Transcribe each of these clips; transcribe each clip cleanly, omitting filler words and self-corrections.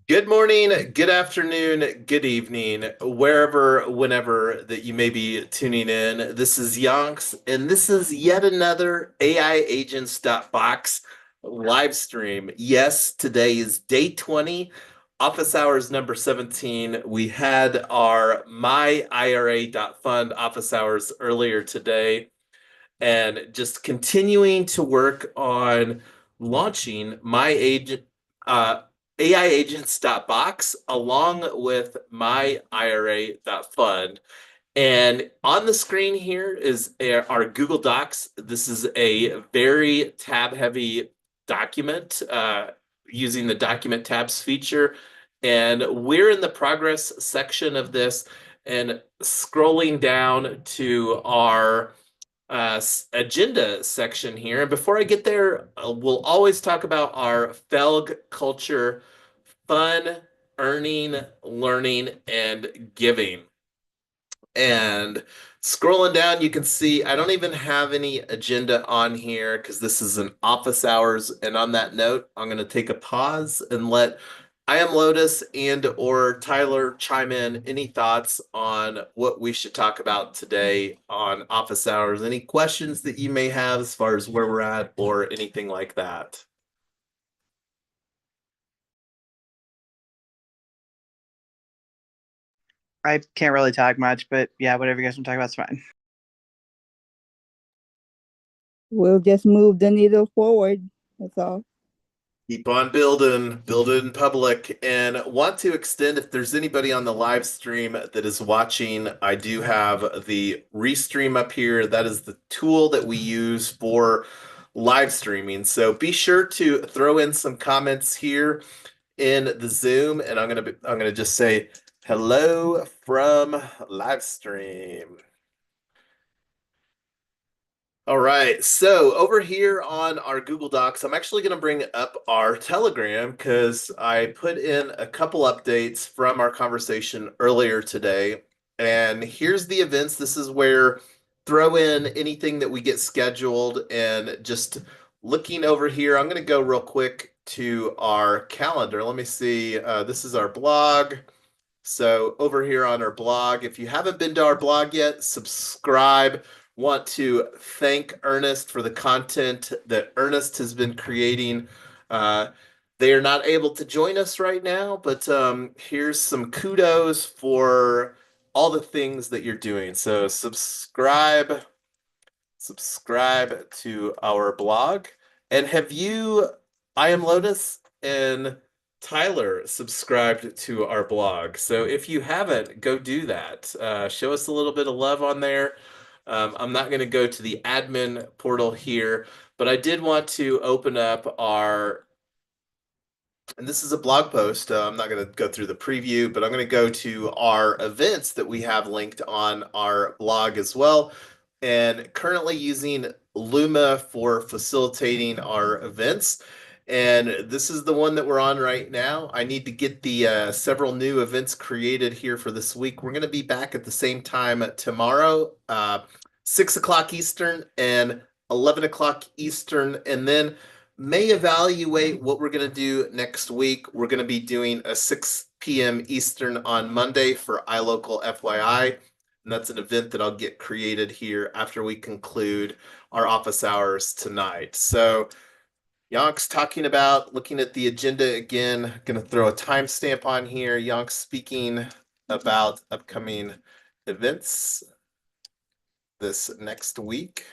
Good morning, good afternoon, good evening, wherever, whenever that you may be tuning in. This is Yonks, and this is yet another AI Agents.box live stream. Yes, today is day 20, office hours number 17. We had our My IRA.fund office hours earlier today, and just continuing to work on launching my agent uh, AI agents.box along with my IRA.fund. And on the screen here is our Google Docs. This is a very tab heavy document using the document tabs feature. And we're in the progress section of this and scrolling down to our agenda section here. And before I get there, we'll always talk about our FELG culture: fun, earning, learning, and giving. And scrolling down, you can see I don't even have any agenda on here because this is an office hours. And on that note, I'm going to take a pause and let I am Lotus and or Tyler chime in any thoughts on what we should talk about today on office hours. Any questions that you may have as far as where we're at or anything like that. I can't really talk much, but yeah, whatever you guys want to talk about is fine. We'll just move the needle forward. That's all. Keep on building, build it in public, and want to extend if there's anybody on the live stream that is watching, I do have the restream up here. That is the tool that we use for live streaming. So be sure to throw in some comments here in the Zoom, and I'm gonna just say hello from live stream. All right, so over here on our Google Docs, I'm actually going to bring up our Telegram because I put in a couple updates from our conversation earlier today. And here's the events. This is where throw in anything that we get scheduled. And just looking over here, I'm going to go real quick to our calendar. Let me see. This is our blog. So over here on our blog, if you haven't been to our blog yet, subscribe. Want to thank Ernest for the content that Ernest has been creating. Uh, they are not able to join us right now, but here's some kudos for all the things that you're doing. So subscribe to our blog. And have you, I am Lotus and Tyler subscribed to our blog. So if you haven't, go do that. Show us a little bit of love on there. I'm not going to go to the admin portal here, but I did want to open up our, and this is a blog post. I'm not going to go through the preview, but I'm going to go to our events that we have linked on our blog as well. And currently using Luma for facilitating our events. And this is the one that we're on right now. I need to get the several new events created here for this week. We're going to be back at the same time tomorrow, 6 o'clock Eastern and 11 o'clock Eastern. And then may evaluate what we're going to do next week. We're going to be doing a 6 p.m. Eastern on Monday for iLocal FYI. And that's an event that I'll get created here after we conclude our office hours tonight. So, Yonk's talking about looking at the agenda again. Going to throw a timestamp on here. Yonk's speaking about upcoming events this next week,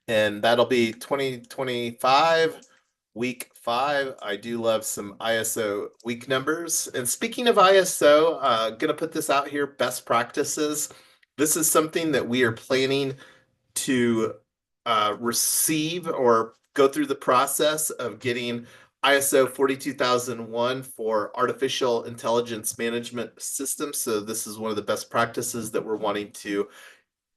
and that'll be 2025 week 5. I do love some ISO week numbers. And speaking of ISO, gonna put this out here, best practices. This is something that we are planning to receive or go through the process of getting ISO 42001 for artificial intelligence management systems. So this is one of the best practices that we're wanting to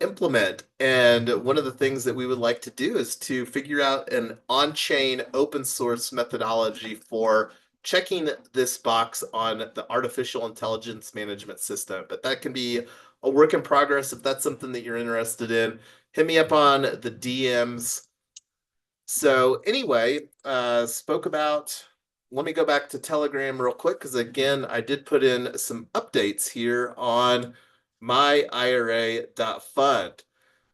implement. And one of the things that we would like to do is to figure out an on-chain open source methodology for checking this box on the artificial intelligence management system. But that can be a work in progress. If that's something that you're interested in, hit me up on the DMs. So anyway, spoke about let me go back to Telegram real quick because again, I did put in some updates here on my IRA.fund.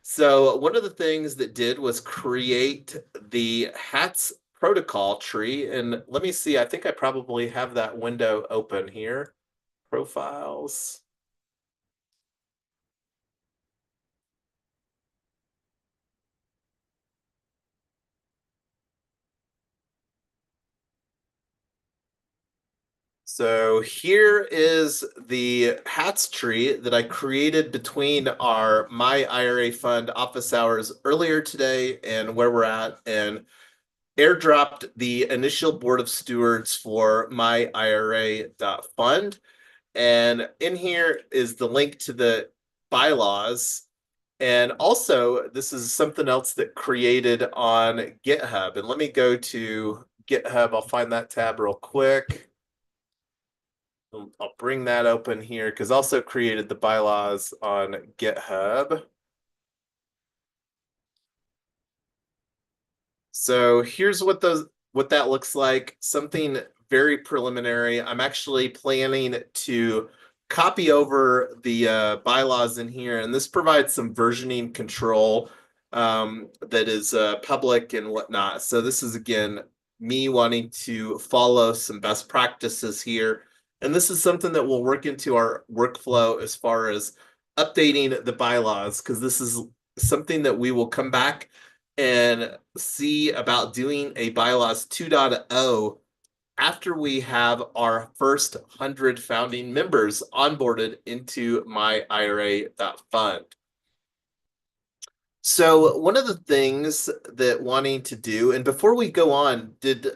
So one of the things that did was create the HATS protocol tree. And let me see, I think I probably have that window open here. Profiles. So here is the HATS tree that I created between our My IRA Fund office hours earlier today and where we're at, and airdropped the initial board of stewards for My IRA.fund. And in here is the link to the bylaws. And also, this is something else that created on GitHub. And let me go to GitHub. I'll find that tab real quick. I'll bring that open here because also created the bylaws on GitHub. So here's what that looks like. Something very preliminary. I'm actually planning to copy over the bylaws in here, and this provides some versioning control that is public and whatnot. So this is again me wanting to follow some best practices here, and this is something that will work into our workflow as far as updating the bylaws because this is something that we will come back and see about doing a bylaws 2.0 after we have our first 100 founding members onboarded into my IRA.fund. So one of the things that wanting to do, and before we go on, did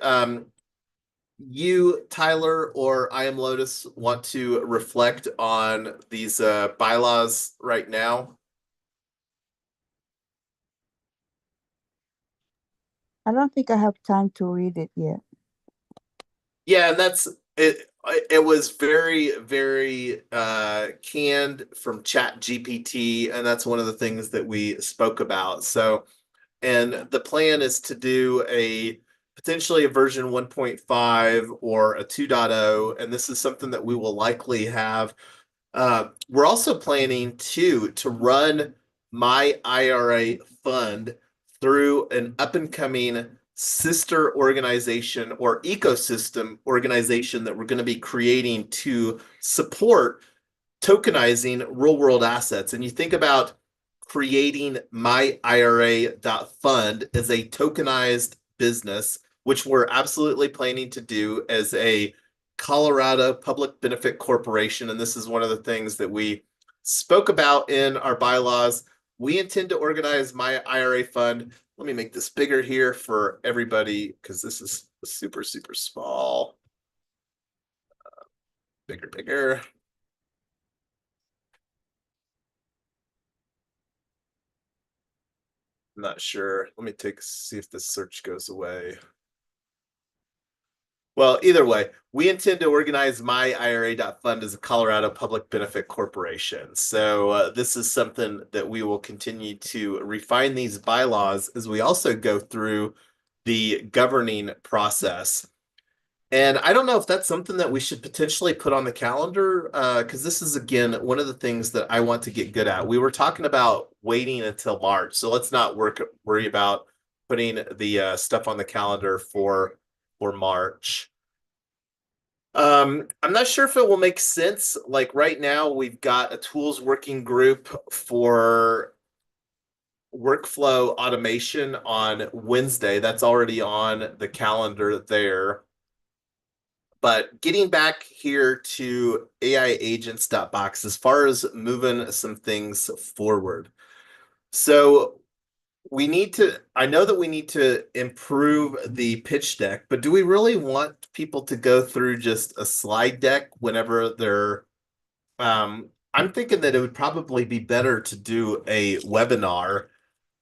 you, Tyler, or I Am Lotus want to reflect on these bylaws right now? I don't think I have time to read it yet. Yeah, and that's it. It was very, very canned from Chat GPT, and that's one of the things that we spoke about. So, and the plan is to do a potentially a version 1.5 or a 2.0, and this is something that we will likely have. We're also planning to run my IRA fund through an up and coming sister organization or ecosystem organization that we're going to be creating to support tokenizing real world assets. And you think about creating my IRA.fund as a tokenized business, which we're absolutely planning to do as a Colorado public benefit corporation. And this is one of the things that we spoke about in our bylaws. We intend to organize my IRA fund. Let me make this bigger here for everybody because this is super, super small. Bigger, bigger. I'm not sure. Let me see if this search goes away. Well, either way, we intend to organize my IRA.fund as a Colorado public benefit corporation. So this is something that we will continue to refine these bylaws as we also go through the governing process. And I don't know if that's something that we should potentially put on the calendar, because this is, again, one of the things that I want to get good at. We were talking about waiting until March, so let's not worry about putting the stuff on the calendar for March. I'm not sure if it will make sense. Like right now, we've got a tools working group for workflow automation on Wednesday. That's already on the calendar there. But getting back here to AIagents.box, as far as moving some things forward. So I know that we need to improve the pitch deck, but do we really want people to go through just a slide deck whenever they're, I'm thinking that it would probably be better to do a webinar.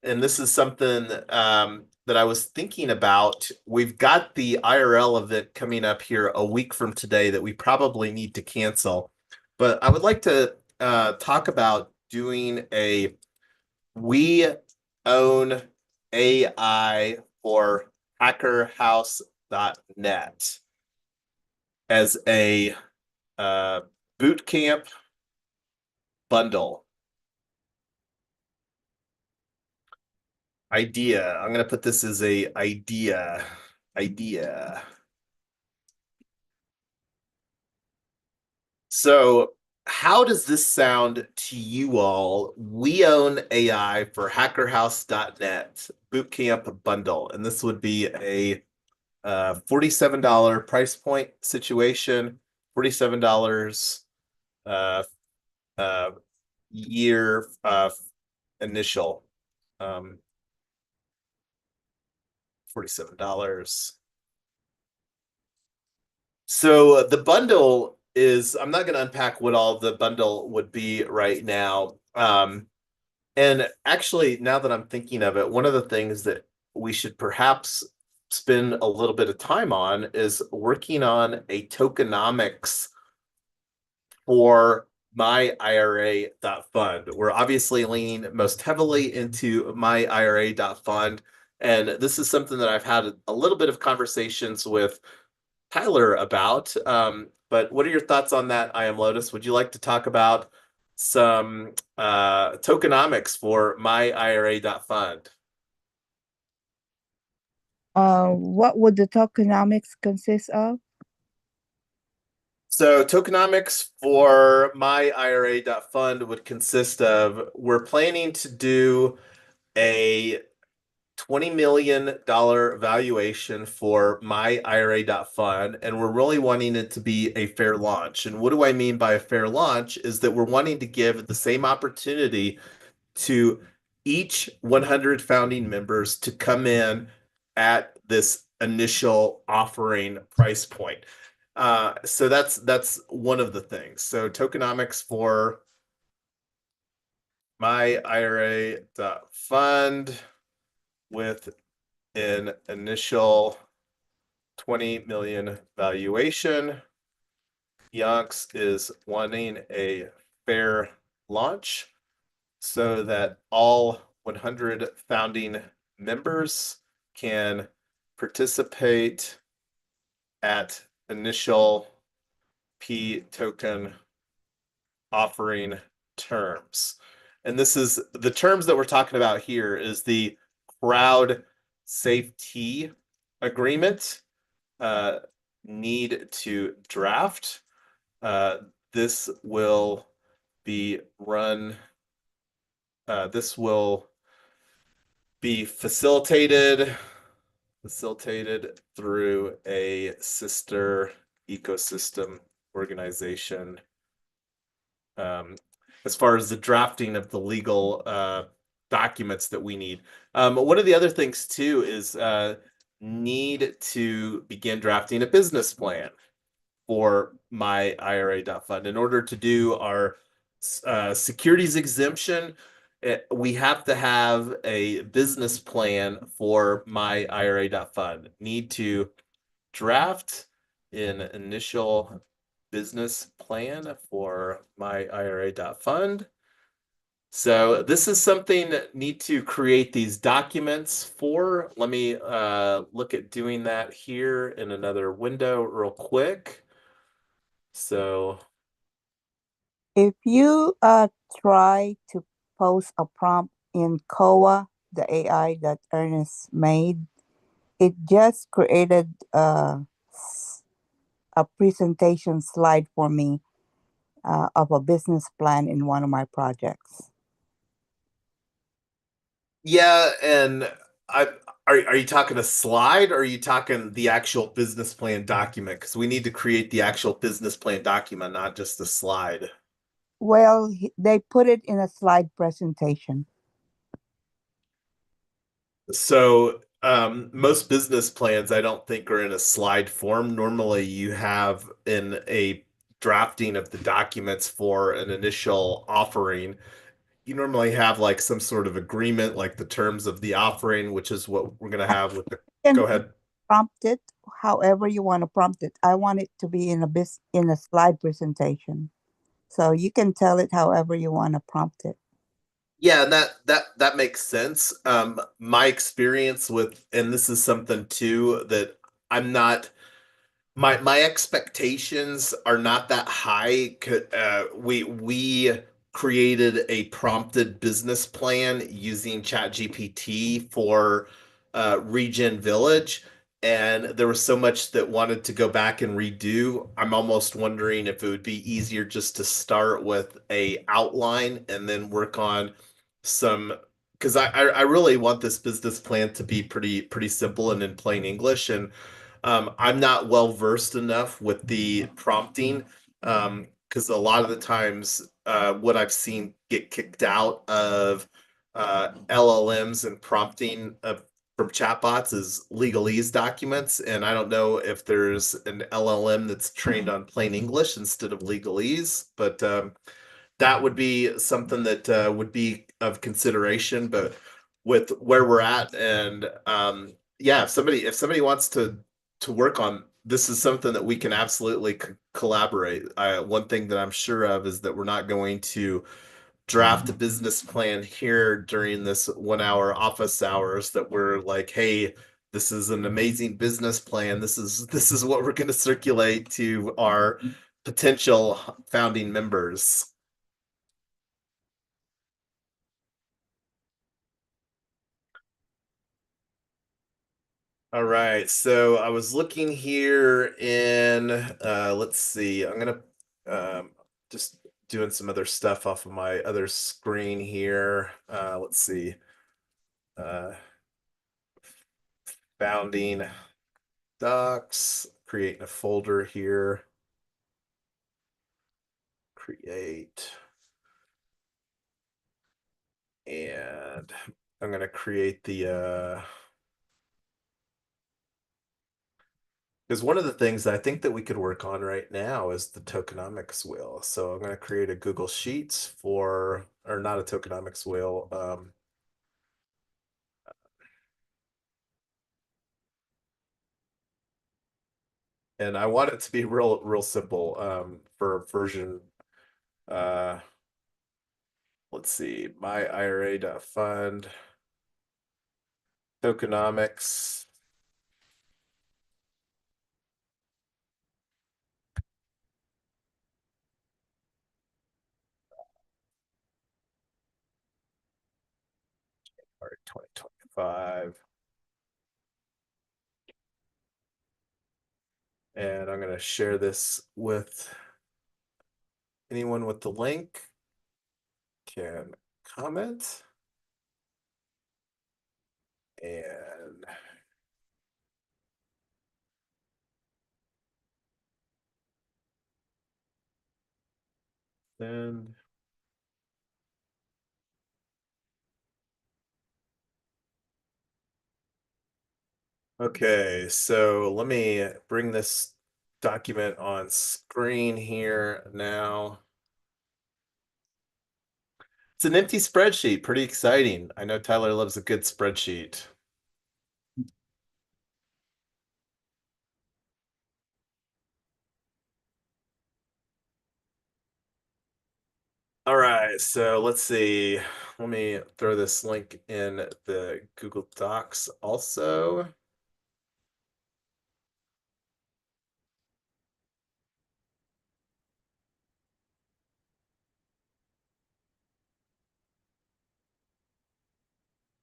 And this is something that I was thinking about. We've got the IRL event coming up here a week from today that we probably need to cancel. But I would like to talk about doing a We Own AI for hackerhouse.net. as a boot camp bundle. Idea. I'm gonna put this as a idea. Idea. So, how does this sound to you all? We own AI for hackerhouse.net bootcamp bundle, and this would be a $47 price point situation, $47 uh, uh, year initial, um, $47. So the bundle is, I'm not going to unpack what all the bundle would be right now. And actually, now that I'm thinking of it, one of the things that we should perhaps spend a little bit of time on is working on a tokenomics for my IRA.fund. We're obviously leaning most heavily into my IRA.fund. And this is something that I've had a little bit of conversations with Tyler about. But what are your thoughts on that, I Am Lotus? Would you like to talk about some tokenomics for my IRA.fund? What would the tokenomics consist of? So tokenomics for my IRA.fund would consist of we're planning to do a $20 million valuation for my IRA.fund, and we're really wanting it to be a fair launch. And what do I mean by a fair launch is that we're wanting to give the same opportunity to each 100 founding members to come in at this initial offering price point. So that's one of the things. So tokenomics for my IRA.fund with an initial 20 million valuation. Yonks is wanting a fair launch so that all 100 founding members can participate at initial P token offering terms. And this is the terms that we're talking about here is the crowd safety agreement need to draft. This will be run, this will be facilitated through a sister ecosystem organization. As far as the drafting of the legal documents that we need. One of the other things too is need to begin drafting a business plan for my IRA.fund. In order to do our securities exemption, we have to have a business plan for my IRA.fund. Need to draft an initial business plan for my IRA.fund. So this is something that need to create these documents for. Let me look at doing that here in another window real quick. So If you try to post a prompt in Koa, the AI that Ernest made, it just created a presentation slide for me of a business plan in one of my projects. yeah, and I are you talking a slide or are you talking the actual business plan document? Because we need to create the actual business plan document, not just the slide. Well, they put it in a slide presentation. So most business plans, I don't think, are in a slide form. Normally, you have in a drafting of the documents for an initial offering. You normally have like some sort of agreement, like the terms of the offering, which is what we're going to have with the. And Go ahead. prompt it however you want to prompt it. I want it to be in a slide presentation. So you can tell it however you want to prompt it. Yeah, and that makes sense. My experience with, and this is something too that I'm not My expectations are not that high. We created a prompted business plan using ChatGPT for Regen Village, and there was so much that wanted to go back and redo. I'm almost wondering if it would be easier just to start with a outline and then work on some, because I really want this business plan to be pretty simple and in plain English. And I'm not well versed enough with the prompting, because a lot of the times what I've seen get kicked out of LLMs and prompting from chatbots is legalese documents, and I don't know if there's an LLM that's trained on plain English instead of legalese, but that would be something that would be of consideration. But with where we're at, and yeah, if somebody wants to work on this, is something that we can absolutely collaborate. One thing that I'm sure of is that we're not going to draft a business plan here during this 1 hour office hours that we're like, hey, this is an amazing business plan. This is what we're going to circulate to our potential founding members. All right, so I was looking here in let's see, I'm gonna just doing some other stuff off of my other screen here. Let's see. Uh Founding docs, creating a folder here. Create, and I'm gonna create the because one of the things I think that we could work on right now is the tokenomics wheel. So I'm going to create a Google Sheets for, or not a tokenomics wheel. And I want it to be real simple for version. Uh, let's see, my IRA.fund, tokenomics. All right, 2025. And I'm going to share this with anyone with the link can comment. And then, okay, so let me bring this document on screen here now. It's an empty spreadsheet, pretty exciting. I know Tyler loves a good spreadsheet. All right, so let's see. Let me throw this link in the Google Docs also.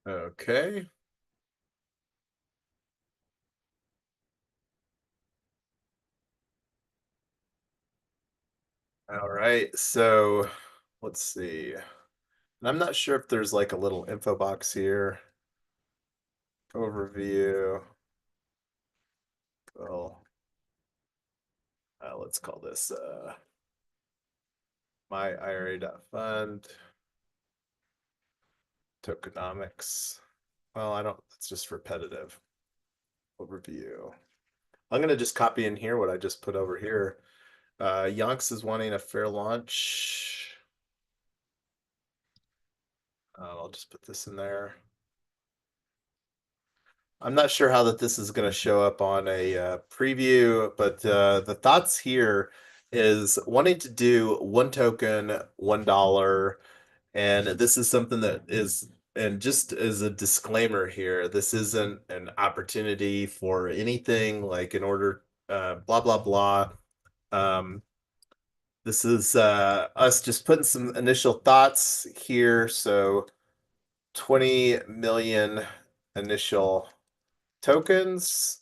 Okay. All right, so let's see. And I'm not sure if there's like a little info box here. Overview. Well, let's call this my IRA.fund tokenomics. Well, I don't, it's just repetitive. Overview. I'm gonna just copy in here what I just put over here. Yonks is wanting a fair launch. I'll just put this in there. I'm not sure how that this is going to show up on a preview, but the thoughts here is wanting to do one token, $1, and this is something that is, and just as a disclaimer here, this isn't an opportunity for anything like in order. blah blah blah. Um, this is us just putting some initial thoughts here. So 20 million initial tokens,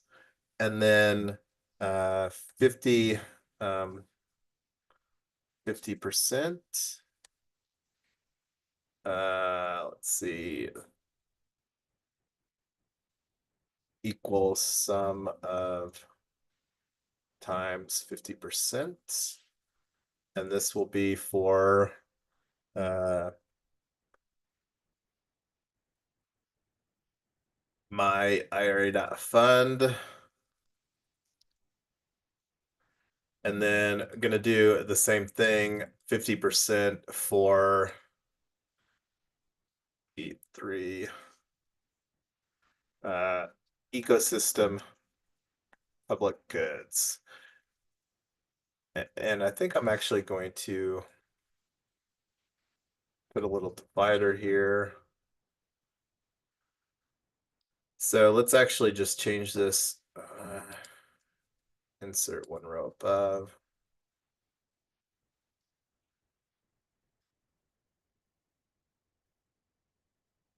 and then 50 um, 50%. Let's see, equals sum of times 50%. And this will be for my IRA.fund. And then I'm gonna do the same thing, 50% for E3 ecosystem public goods. And I think I'm actually going to put a little divider here. So let's actually just change this. Insert one row above.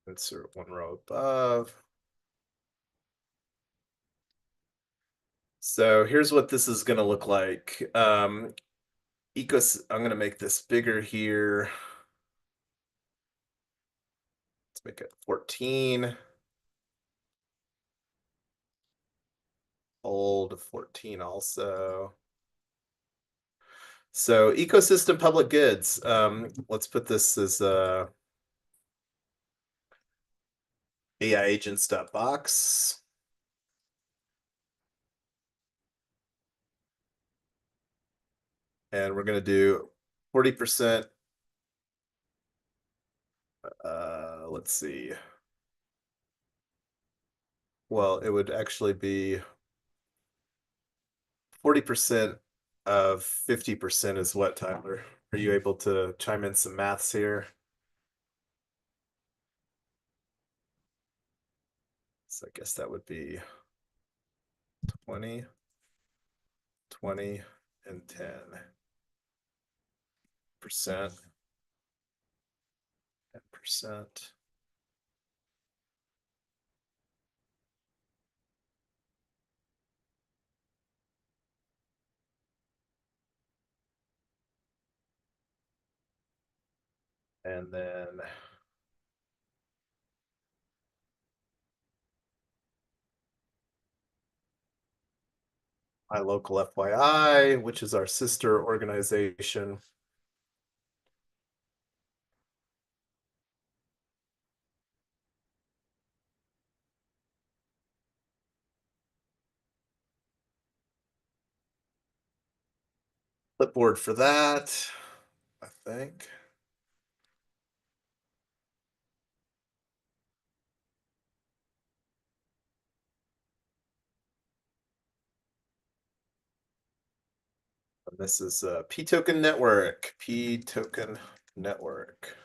Insert one row above. So here's what this is going to look like. I'm going to make this bigger here. Let's make it 14. Old 14 also. So ecosystem public goods. Let's put this as AI agents.box. And we're going to do 40%. Let's see. Well, it would actually be 40% of 50% is what, Tyler? Are you able to chime in some maths here? So I guess that would be 20, 20, and 10%. 10%. And then my local FYI, which is our sister organization. Clipboard for that, I think. And this is P token network. P token network.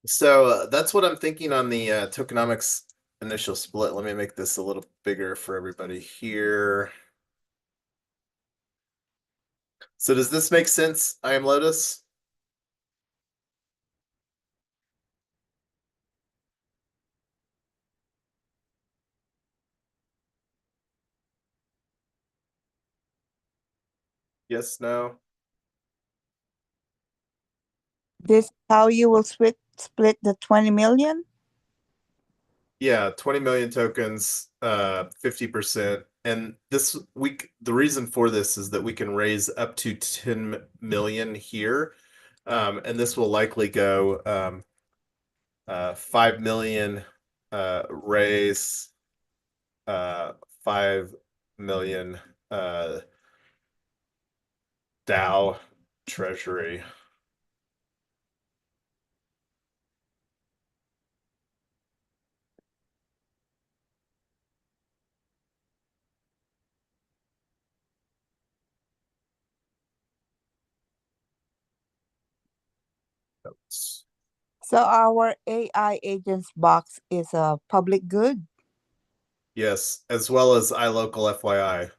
So that's what I'm thinking on the tokenomics initial split. Let me make this a little bigger for everybody here. So does this make sense, I am Lotus? Yes, no? This how you will split the 20 million? Yeah, 20 million tokens, 50%. And this week, the reason for this is that we can raise up to 10 million here. And this will likely go 5 million raise, 5 million DAO treasury. So our AI agents box is a public good. Yes, as well as iLocal FYI.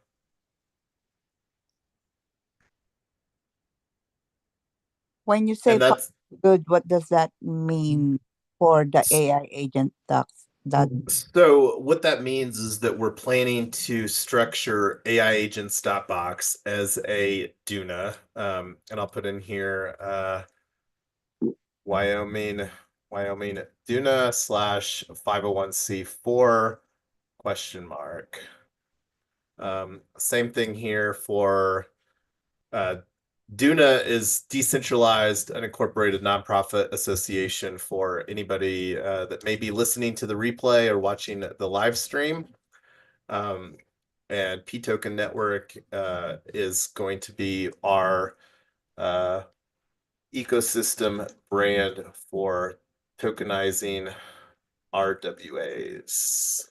When you say And public that's good, what does that mean for the AI agent docs? That so what that means is that we're planning to structure AI Agents box as a Duna. And I'll put in here Wyoming, Wyoming Duna slash 501(c)(4 question mark. Same thing here for uh, Duna is decentralized, unincorporated nonprofit association for anybody that may be listening to the replay or watching the live stream. Um, and P Token Network is going to be our uh, ecosystem brand for tokenizing RWAs.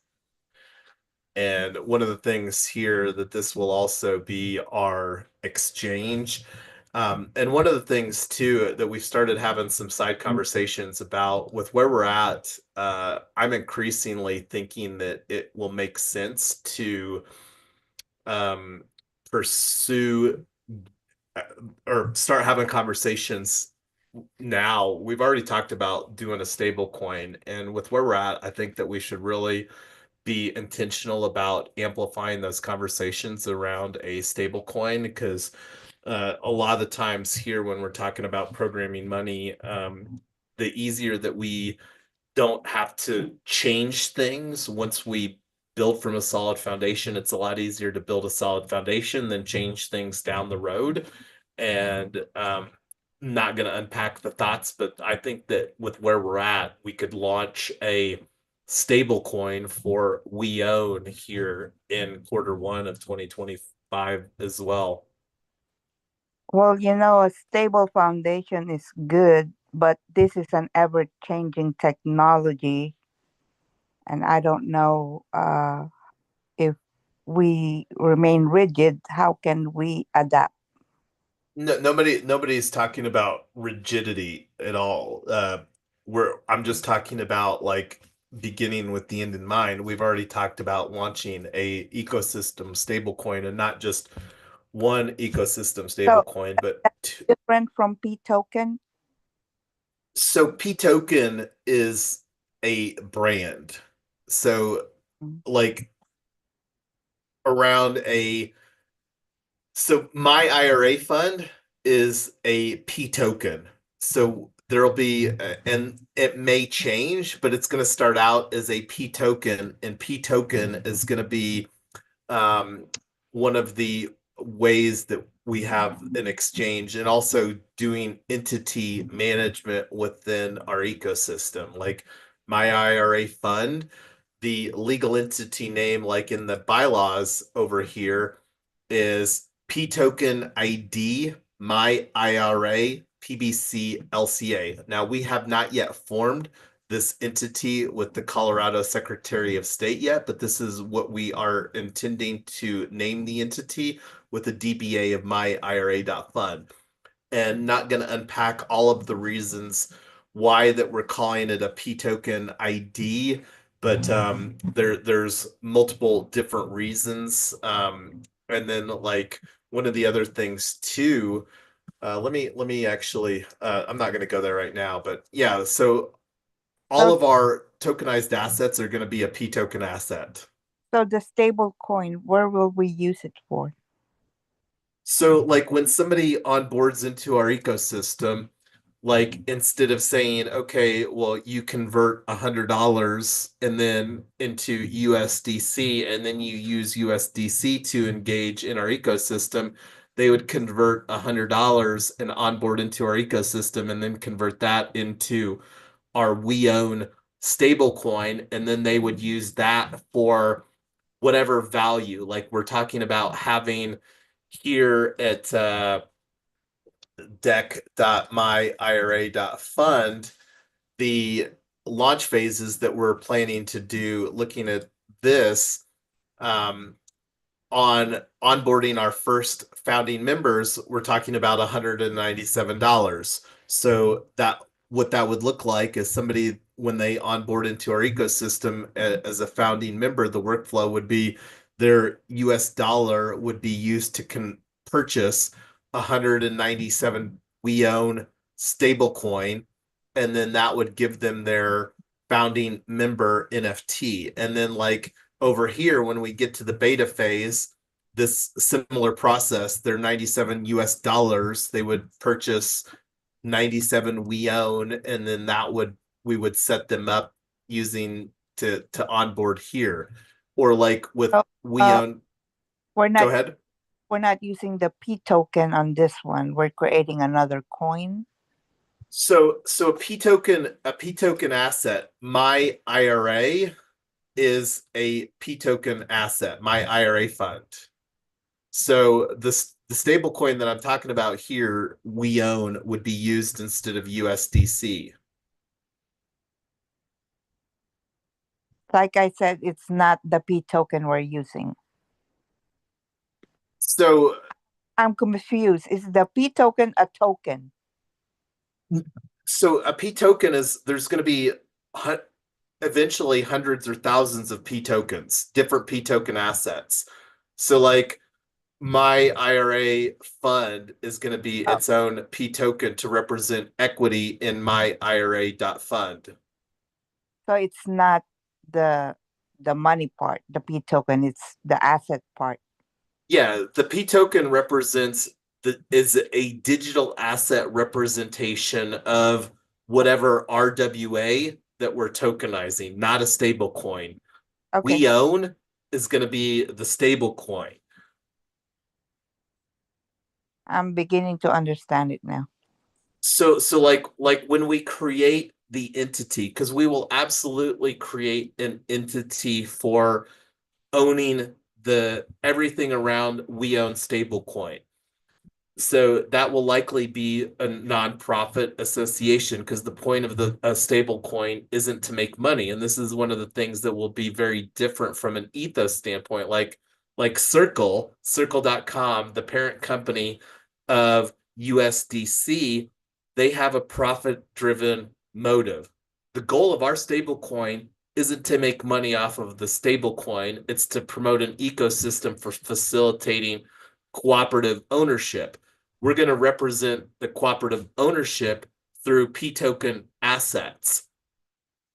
And one of the things here that this will also be our exchange. And one of the things too that we've started having some side conversations about with where we're at, I'm increasingly thinking that it will make sense to um, pursue uh, or start having conversations now. We've already talked about doing a stable coin, and with where we're at, I think that we should really be intentional about amplifying those conversations around a stable coin because a lot of the times here when we're talking about programming money, the easier that we don't have to change things once we build from a solid foundation. It's a lot easier to build a solid foundation than change things down the road. And not going to unpack the thoughts, but I think that with where we're at, we could launch a stable coin for we own here in quarter 1 of 2025 as well. well, a stable foundation is good, but this is an ever-changing technology, and I don't know if we remain rigid, how can we adapt? No, nobody's talking about rigidity at all. I'm just talking about like beginning with the end in mind. We've already talked about launching a ecosystem stablecoin and not just one ecosystem So stablecoin, but two. different from P token. So P token is a brand. So like around a So my IRA fund is a P token. So there'll be, and it may change, but it's going to start out as a P token, and P token is going to be um, one of the ways that we have an exchange and also doing entity management within our ecosystem. Like my IRA fund, the legal entity name, like in the bylaws over here, is P token ID, my IRA, PBC LCA. Now, we have not yet formed this entity with the Colorado Secretary of State yet, but this is what we are intending to name the entity with the DBA of my IRA.fund. And not going to unpack all of the reasons why that we're calling it a P token ID, but there's multiple different reasons. And then like one of the other things too, let me actually I'm not going to go there right now, but yeah, so all So, of our tokenized assets are going to be a P token asset. so the stable coin, where will we use it for? So, like when somebody onboards into our ecosystem, like instead of saying, okay, well, you convert $100 and then into USDC, and then you use USDC to engage in our ecosystem, they would convert $100 and onboard into our ecosystem, and then convert that into our we own stable coin, and then they would use that for whatever value. Like we're talking about having here at deck.myira.fund, the launch phases that we're planning to do, looking at this um, on onboarding our first founding members, we're talking about $197. So that what that would look like is somebody when they onboard into our ecosystem as a founding member, the workflow would be their US dollar would be used to purchase 197 we own stablecoin, and then that would give them their founding member NFT. And then like over here, when we get to the beta phase, this similar process, their 97 US dollars, they would purchase 97 we own, and then we would set them up using to onboard here. Or like with So, we uh, own, we're go not ahead. we're not using the P token on this one. We're creating another coin. So a P token asset, my IRA is a P token asset, my IRA fund. So the stable coin that I'm talking about here, we own, would be used instead of USDC. Like I said, it's not the P token we're using. So I'm confused. Is the P token a token? so a P token is there's going to be eventually hundreds or thousands of P tokens, different P token assets. So like my IRA fund is going to be Oh, its own P token to represent equity in my IRA.fund. so it's not the the money part, the P token. It's the asset part. Yeah, the P token represents is a digital asset representation of whatever RWA that we're tokenizing, not a stable coin. Okay, We own is going to be the stable coin. I'm beginning to understand it now. So like when we create the entity, because we will absolutely create an entity for owning the everything around we own stablecoin. So that will likely be a nonprofit association because the point of the stable coin isn't to make money. And this is one of the things that will be very different from an ethos standpoint. Like Circle.com, the parent company of USDC, they have a profit-driven motive. The goal of our stable coin isn't to make money off of the stable coin, it's to promote an ecosystem for facilitating cooperative ownership. We're going to represent the cooperative ownership through P token assets.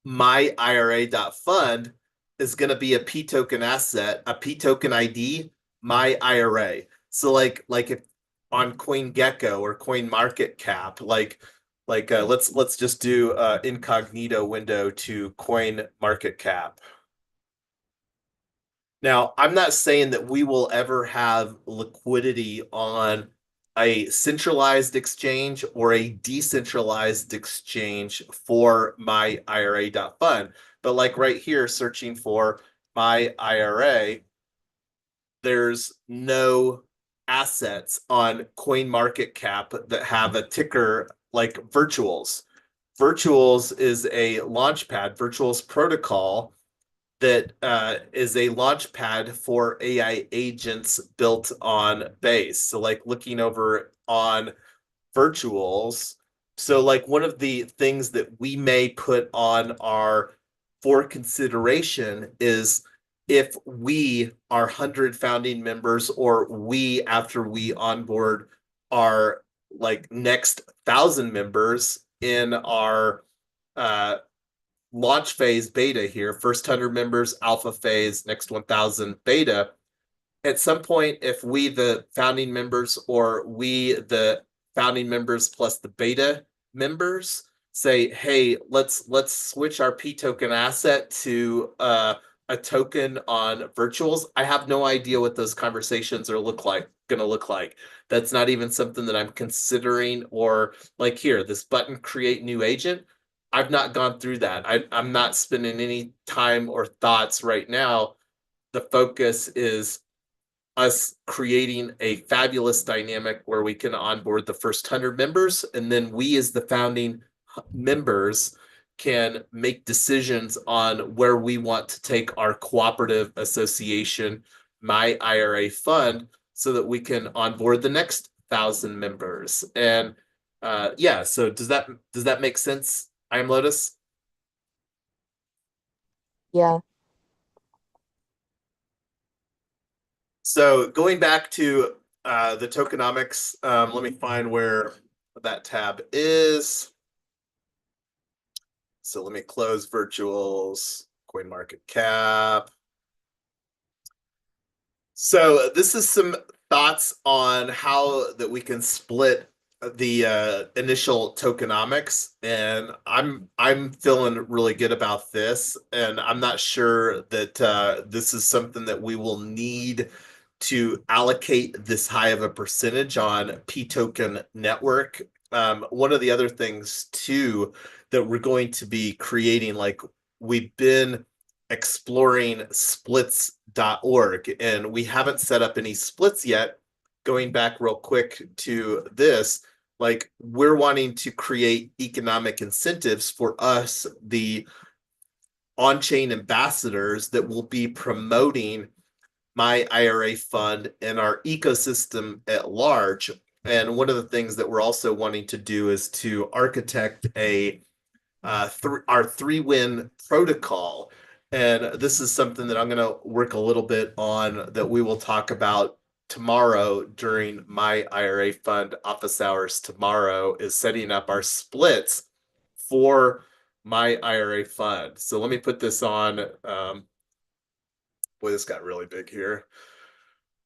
My IRA.fund is going to be a P token asset, a P token ID, my IRA. So like if on CoinGecko or CoinMarketCap, let's just do incognito window to CoinMarketCap. Now, I'm not saying that we will ever have liquidity on a centralized exchange or a decentralized exchange for my IRA.fund. But like right here, searching for my IRA, there's no assets on CoinMarketCap that have a ticker like Virtuals. Virtuals is a launchpad, Virtuals protocol that is a launch pad for AI agents built on Base. So, like looking over on virtuals. So, like one of the things that we may put on our for consideration is if we, our 100 founding members, or we, after we onboard our like next 1,000 members in our uh, launch phase beta here, first 100 members, alpha phase, next 1,000 beta. At some point, if we, the founding members, or we, the founding members plus the beta members, say, hey, let's switch our P token asset to a token on virtuals. I have no idea what those conversations are going to look like. That's not even something that I'm considering. Or like here, this button, create new agent. I've not gone through that. I'm not spending any time or thoughts right now. The focus is us creating a fabulous dynamic where we can onboard the first 100 members, and then we as the founding members can make decisions on where we want to take our cooperative association, my IRA fund, so that we can onboard the next 1,000 members. And yeah, so does that make sense? I'm Lotus. Yeah. So going back to the tokenomics, let me find where that tab is. So let me close virtuals, coin market cap. So this is some thoughts on how that we can split the initial tokenomics, and I'm feeling really good about this, and I'm not sure that this is something that we will need to allocate this high of a percentage on P token network. One of the other things too that we're going to be creating, like we've been exploring splits.org, and we haven't set up any splits yet. Going back real quick to this, like we're wanting to create economic incentives for us, the on-chain ambassadors that will be promoting my IRA fund and our ecosystem at large. And one of the things that we're also wanting to do is to architect our 3-win protocol. And this is something that I'm going to work a little bit on that we will talk about tomorrow during my IRA fund office hours tomorrow, is setting up our splits for my IRA fund. So let me put this on. Boy, this got really big here.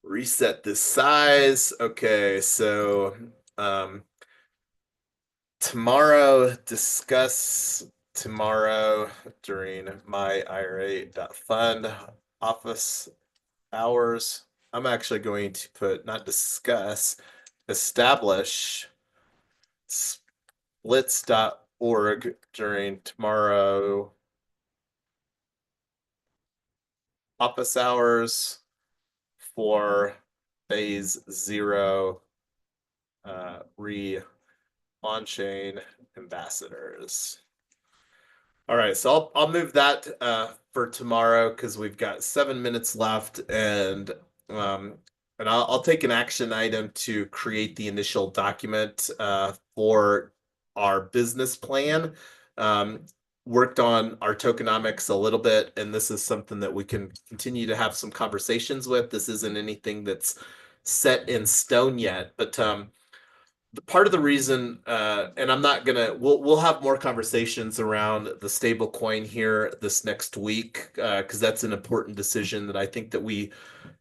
Reset this size. Okay, so um, discuss tomorrow during my IRA.fund office hours. I'm actually going to put, not discuss, establish splits.org during tomorrow office hours for phase 0 re on-chain ambassadors. All right, so I'll move that for tomorrow because we've got 7 minutes left, um, and I'll take an action item to create the initial document for our business plan. Um, Worked on our tokenomics a little bit, and this is something that we can continue to have some conversations with. This isn't anything that's set in stone yet, but the part of the reason, and I'm not gonna, we'll have more conversations around the stable coin here this next week, because that's an important decision that I think that we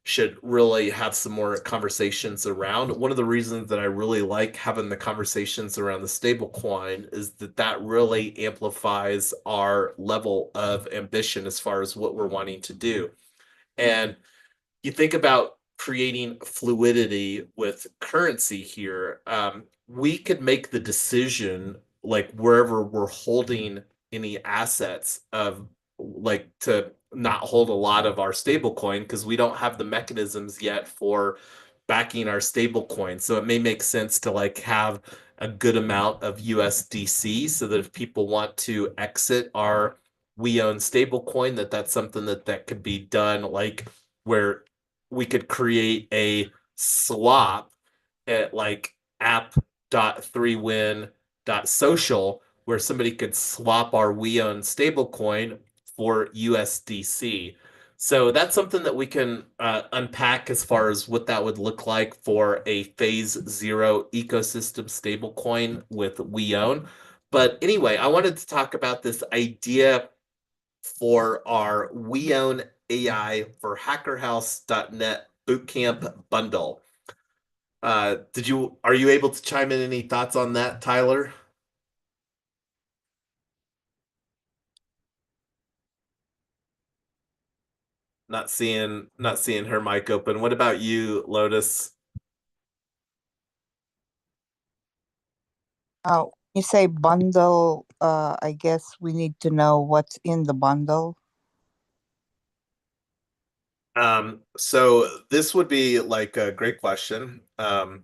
should really have some more conversations around. One of the reasons that I really like having the conversations around the stable coin is that that really amplifies our level of ambition as far as what we're wanting to do. And you think about creating fluidity with currency here, we could make the decision, like wherever we're holding any assets, of like to not hold a lot of our stable coin because we don't have the mechanisms yet for backing our stable coin. So it may make sense to like have a good amount of USDC so that if people want to exit our we own stable coin, that's something that could be done, like where we could create a swap at like app.3win.social where somebody could swap our we own stablecoin for USDC. So that's something that we can unpack as far as what that would look like for a phase 0 ecosystem stablecoin with we own. But anyway, I wanted to talk about this idea for our We Own AI for HackerHouse.net bootcamp bundle. Are you able to chime in any thoughts on that, Tyler? Not seeing her mic open. What about you, Lotus? You say bundle. I guess we need to know what's in the bundle. So this would be like a great question. In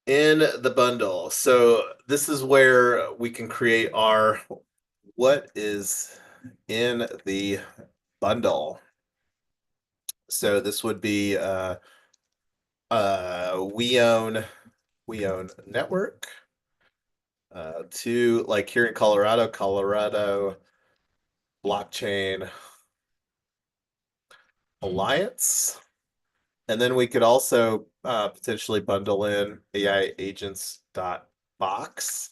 the bundle. So this is where we can create our what is in the bundle. So this would be we own network to like here in Colorado, blockchain alliance. And then we could also potentially bundle in AI agents dot box,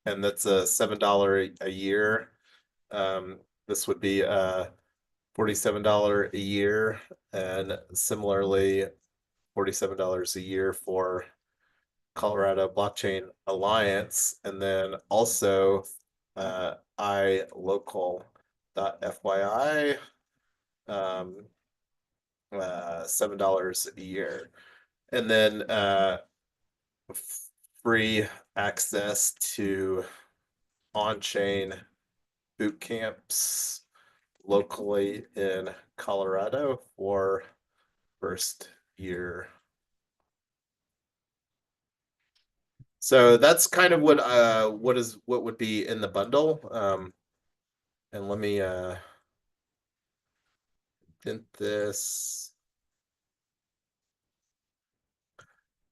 and that's a $7 a year. This would be $47 a year, and similarly $47 a year for Colorado Blockchain Alliance, and then also iLocal.fyi, $7 a year, and then free access to on-chain boot camps locally in Colorado for first year. So that's kind of what would be in the bundle. And let me dent this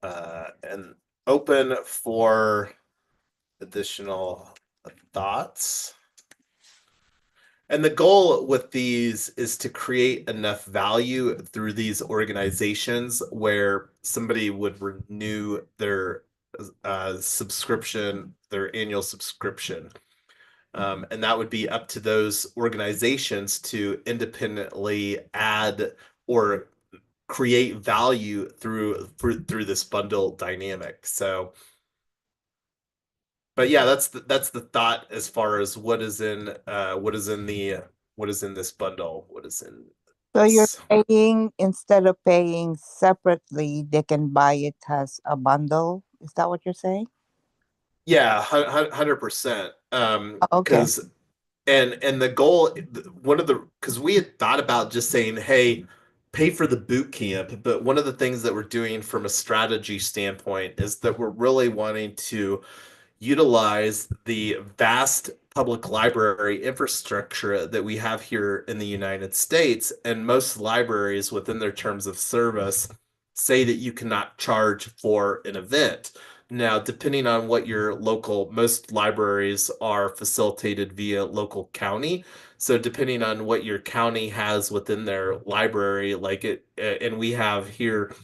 and open for additional thoughts. And the goal with these is to create enough value through these organizations where somebody would renew their subscription, their annual subscription. And that would be up to those organizations to independently add or create value through this bundle dynamic. So, but yeah, that's the thought as far as what is in this bundle, what is in So you're this. paying instead of paying separately, they can buy it as a bundle. Is that what you're saying? Yeah, 100%. Okay. Because and the goal, one of the because we had thought about just saying, hey, pay for the boot camp, but one of the things that we're doing from a strategy standpoint is that we're really wanting to utilize the vast public library infrastructure that we have here in the United States. And most libraries, within their terms of service, say that you cannot charge for an event. Now, depending on what your local, most libraries are facilitated via local county. So, depending on what your county has within their library, and we have here,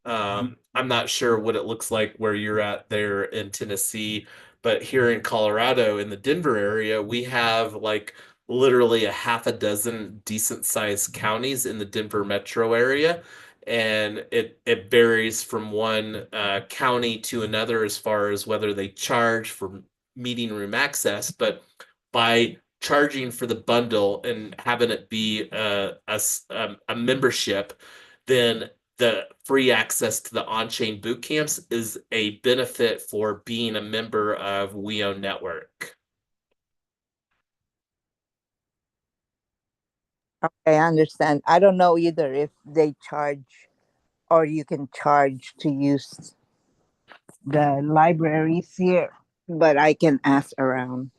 I'm not sure what it looks like where you're at there in Tennessee, but here in Colorado, in the Denver area, we have like literally a half a dozen decent sized counties in the Denver metro area. And it varies from one county to another as far as whether they charge for meeting room access. But by charging for the bundle and having it be a membership, then the free access to the on-chain boot camps is a benefit for being a member of We Own Network. Okay, I understand. I don't know either if they charge or you can charge to use the libraries here, but I can ask around.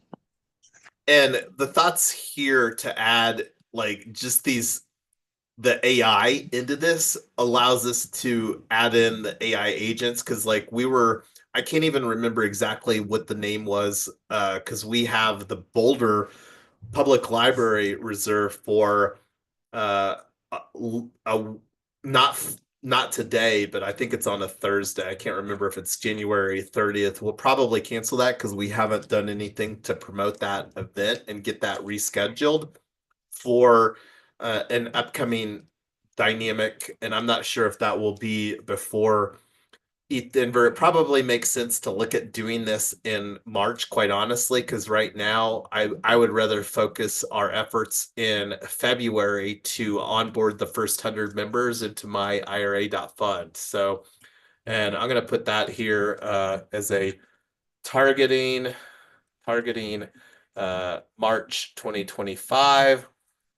And the thoughts here to add like just the AI into this allows us to add in the AI agents because I can't even remember exactly what the name was because we have the Boulder Public Library reserved for uh, a, a not not today, but I think it's on a Thursday. I can't remember if it's January 30th. We'll probably cancel that because we haven't done anything to promote that event and get that rescheduled for an upcoming dynamic. And I'm not sure if that will be before ETH Denver. It probably makes sense to look at doing this in March, quite honestly, because right now I would rather focus our efforts in February to onboard the first 100 members into my IRA.fund. So, and I'm going to put that here as a targeting targeting March 2025.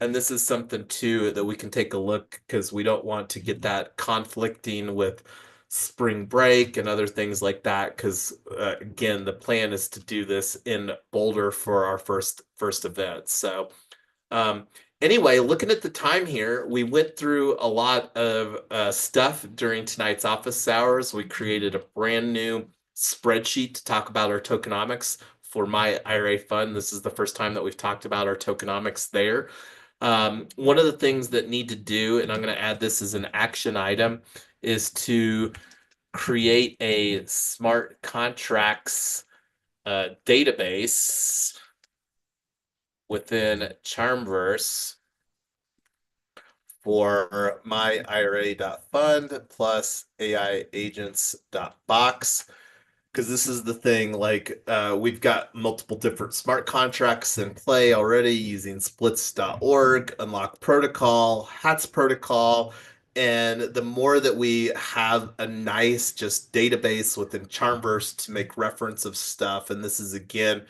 And this is something too that we can take a look because we don't want to get that conflicting with spring break and other things like that. Because again, the plan is to do this in Boulder for our first event. So um, anyway, looking at the time here, we went through a lot of stuff during tonight's office hours. We created a brand new spreadsheet to talk about our tokenomics for my IRA fund. This is the first time that we've talked about our tokenomics there. One of the things that need to do, and I'm going to add this as an action item, is to create a smart contracts database within Charmverse for my IRA.fund plus AI agents.box. Because this is the thing, like we've got multiple different smart contracts in play already using splits.org, unlock protocol, hats protocol, and the more that we have a nice just database within Charmverse to make reference of stuff, and this is again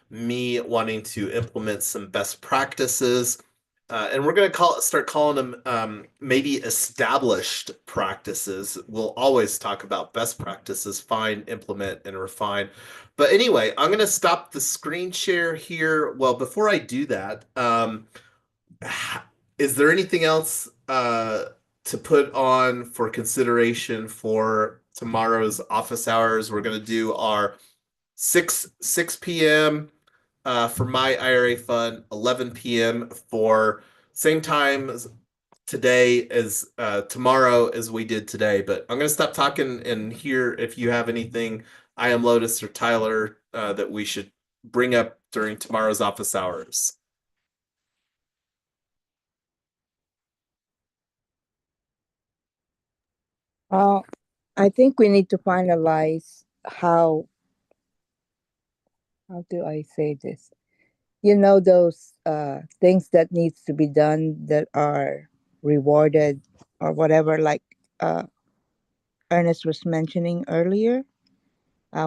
me wanting to implement some best practices. And we're going to start calling them maybe established practices. We'll always talk about best practices, find, implement, and refine. But anyway, I'm going to stop the screen share here. Well, before I do that, is there anything else to put on for consideration for tomorrow's office hours? We're going to do our 6 p.m. For my IRA fund, 11 p.m. for same time as today as tomorrow as we did today. But I'm going to stop talking and hear if you have anything, I am Lotus or Tyler, that we should bring up during tomorrow's office hours. Uh, I think we need to finalize how do I say this? You know those things that needs to be done that are rewarded or whatever, like uh, Ernest was mentioning earlier.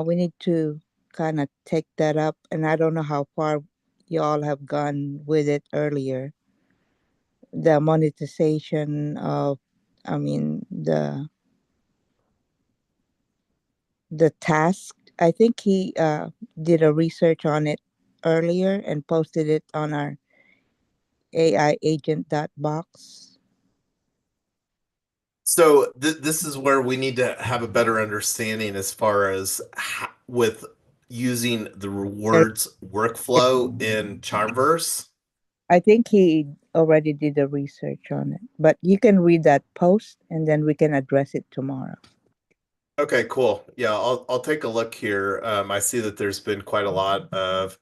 We need to kind of take that up, and I don't know how far you all have gone with it earlier. The monetization of, I mean, the task. I think he did a research on it earlier and posted it on our AI agent dot box. So this is where we need to have a better understanding as far as with using the rewards workflow in Charmverse. I think he already did the research on it, but you can read that post and then we can address it tomorrow. Okay, cool. Yeah, I'll take a look here. I see that there's been quite a lot of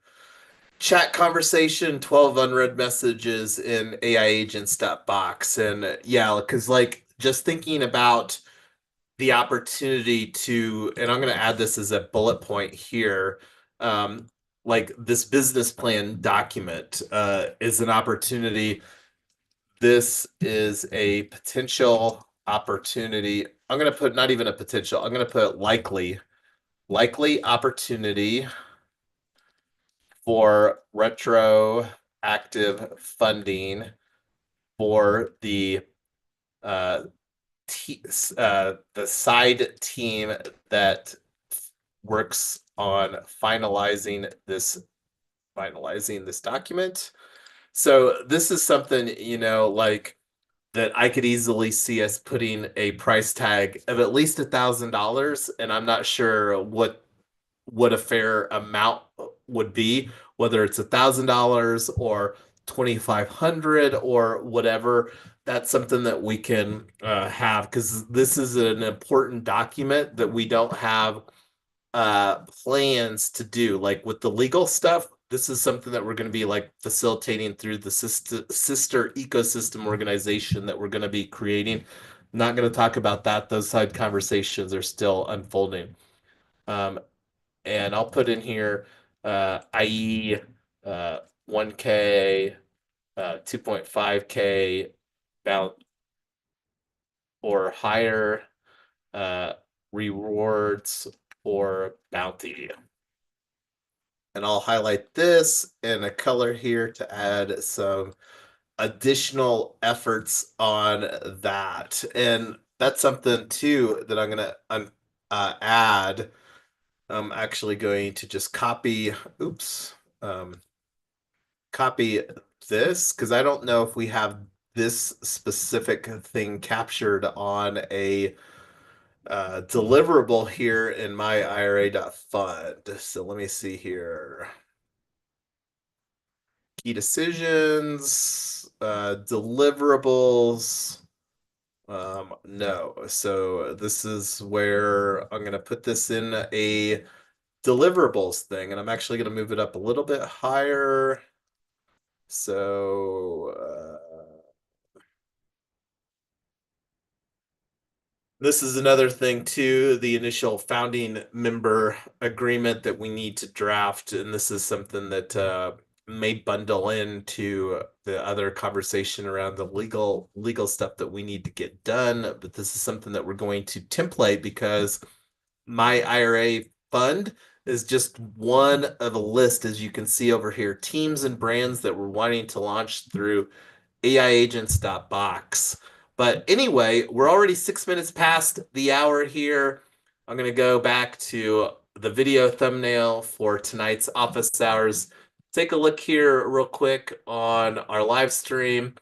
chat conversation, 12 unread messages in AI agents.box. And yeah, because like just thinking about the opportunity to, and I'm going to add this as a bullet point here, um, like this business plan document is an opportunity. This is a potential opportunity. I'm going to put not even a potential, I'm going to put likely opportunity for retroactive funding for uh, the side team that works on finalizing this document. So this is something, like that I could easily see us putting a price tag of at least $1,000, and I'm not sure what a fair amount would be, whether it's $1,000 or 2,500 or whatever. That's something that we can have because this is an important document that we don't have plans to do. Like with the legal stuff, this is something that we're going to be like facilitating through the sister ecosystem organization that we're going to be creating. Not going to talk about that. Those side conversations are still unfolding. Um, and I'll put in here IE 1K, 2.5K bound or higher uh, rewards or bounty. And I'll highlight this in a color here to add some additional efforts on that. And that's something too that I'm going to add. I'm actually going to just oops, um, copy this because I don't know if we have this specific thing captured on a deliverable here in my IRA.fund. So let me see here. Key decisions, deliverables. No. So this is where I'm going to put this in a deliverables thing, and I'm actually going to move it up a little bit higher. So this is another thing too, the initial founding member agreement that we need to draft, and this is something that may bundle into the other conversation around the legal stuff that we need to get done. But this is something that we're going to template because my IRA fund is just one of a list, as you can see over here, teams and brands that we're wanting to launch through AIagents.box. But anyway, we're already 6 minutes past the hour here. I'm going to go back to the video thumbnail for tonight's office hours. Take a look here real quick on our live stream.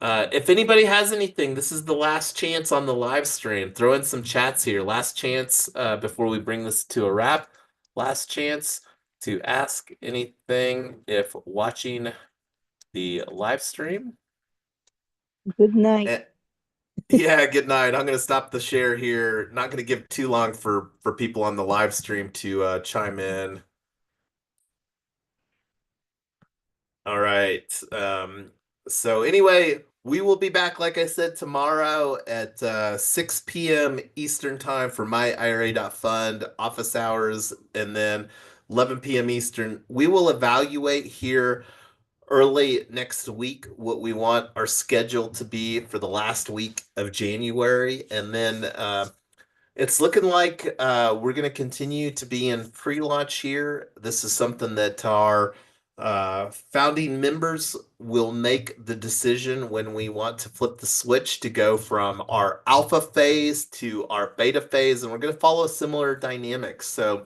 If anybody has anything, this is the last chance on the live stream. Throw in some chats here. Last chance before we bring this to a wrap. Last chance to ask anything if watching the live stream. Good night. Yeah, good night. I'm going to stop the share here. Not going to give too long for people on the live stream to chime in. All right. So anyway, we will be back, like I said, tomorrow at 6 p.m. Eastern time for my IRA.fund office hours, and then 11 p.m. Eastern. We will evaluate here early next week what we want our schedule to be for the last week of January, and then it's looking like we're going to continue to be in pre-launch here. This is something that our founding members will make the decision when we want to flip the switch to go from our alpha phase to our beta phase, and we're going to follow similar dynamics. So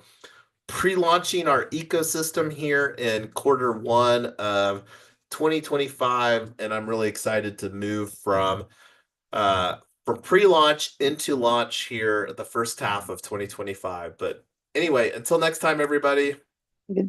pre-launching our ecosystem here in quarter 1 of 2025, and I'm really excited to move uh, from pre-launch into launch here the first half of 2025. But anyway, until next time, everybody. Good night.